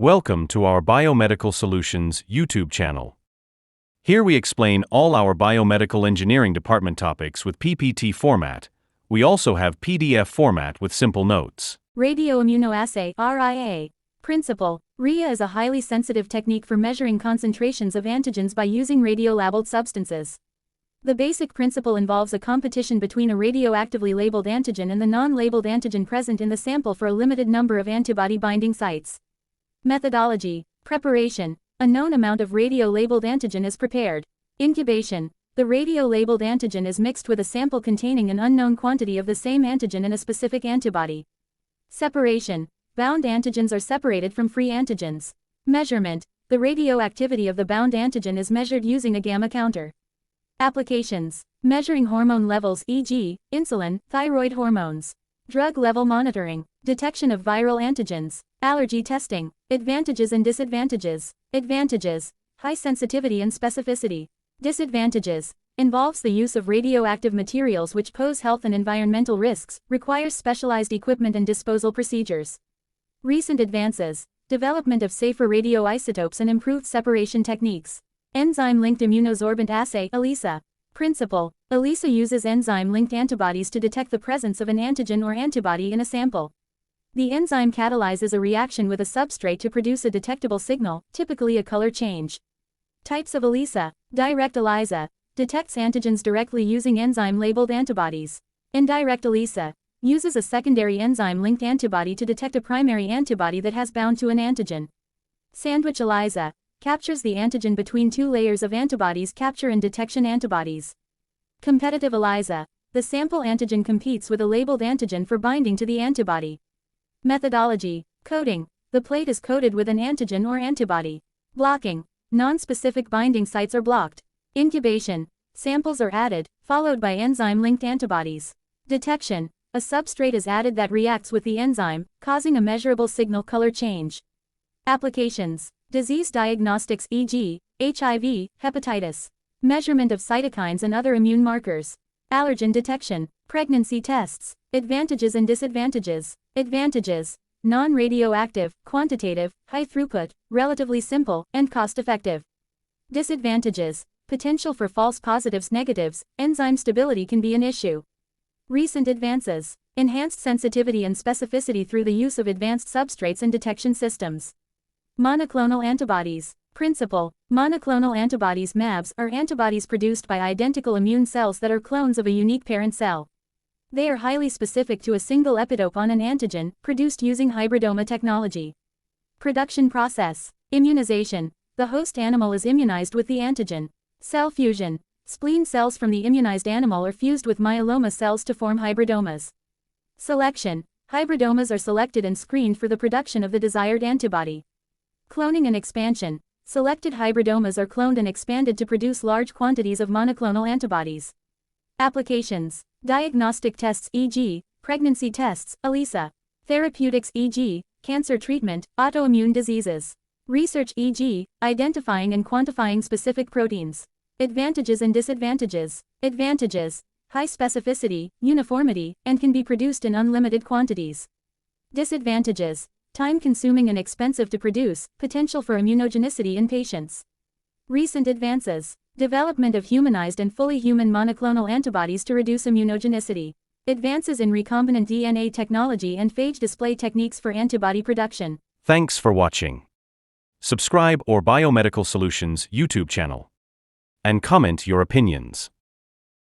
Welcome to our Biomedical Solutions YouTube channel. Here we explain all our biomedical engineering department topics with PPT format. We also have PDF format with simple notes. Radioimmunoassay (RIA). Principle: RIA is a highly sensitive technique for measuring concentrations of antigens by using radiolabeled substances. The basic principle involves a competition between a radioactively labeled antigen and the non-labeled antigen present in the sample for a limited number of antibody binding sites. Methodology: preparation. A known amount of radio-labeled antigen is prepared. Incubation. The radio-labeled antigen is mixed with a sample containing an unknown quantity of the same antigen and a specific antibody. Separation. Bound antigens are separated from free antigens. Measurement. The radioactivity of the bound antigen is measured using a gamma counter. Applications: measuring hormone levels, e.g., insulin, thyroid hormones. Drug level monitoring. Detection of viral antigens. Allergy testing. Advantages and disadvantages. Advantages: high sensitivity and specificity. Disadvantages: involves the use of radioactive materials which pose health and environmental risks, requires specialized equipment and disposal procedures. Recent advances: development of safer radioisotopes and improved separation techniques. Enzyme-linked immunosorbent assay (ELISA). Principle: ELISA uses enzyme-linked antibodies to detect the presence of an antigen or antibody in a sample. The enzyme catalyzes a reaction with a substrate to produce a detectable signal, typically a color change. Types of ELISA. Direct ELISA detects antigens directly using enzyme-labeled antibodies. Indirect ELISA uses a secondary enzyme-linked antibody to detect a primary antibody that has bound to an antigen. Sandwich ELISA captures the antigen between two layers of antibodies capture and detection antibodies. Competitive ELISA. The sample antigen competes with a labeled antigen for binding to the antibody. Methodology: coding. The plate is coated with an antigen or antibody. Blocking. Non-specific binding sites are blocked. Incubation. Samples are added, followed by enzyme-linked antibodies. Detection. A substrate is added that reacts with the enzyme, causing a measurable signal color change. Applications: disease diagnostics, e.g., HIV, hepatitis. Measurement of cytokines and other immune markers. Allergen detection. Pregnancy tests. Advantages and disadvantages. Advantages: non-radioactive, quantitative, high throughput, relatively simple, and cost-effective. Disadvantages: potential for false positives, negatives, enzyme stability can be an issue. Recent advances: enhanced sensitivity and specificity through the use of advanced substrates and detection systems. Monoclonal antibodies. Principle: monoclonal antibodies (mAbs) are antibodies produced by identical immune cells that are clones of a unique parent cell. They are highly specific to a single epitope on an antigen, produced using hybridoma technology. Production process: immunization. The host animal is immunized with the antigen. Cell fusion. Spleen cells from the immunized animal are fused with myeloma cells to form hybridomas. Selection. Hybridomas are selected and screened for the production of the desired antibody. Cloning and expansion. Selected hybridomas are cloned and expanded to produce large quantities of monoclonal antibodies. Applications: diagnostic tests, e.g., pregnancy tests, ELISA. Therapeutics, e.g., cancer treatment, autoimmune diseases. Research, e.g., identifying and quantifying specific proteins. Advantages and disadvantages. Advantages: high specificity, uniformity, and can be produced in unlimited quantities. Disadvantages: time-consuming and expensive to produce, potential for immunogenicity in patients. Recent advances: development of humanized and fully human monoclonal antibodies to reduce immunogenicity. Advances in recombinant DNA technology and phage display techniques for antibody production. Thanks for watching. Subscribe our Biomedical Solutions YouTube channel and comment your opinions.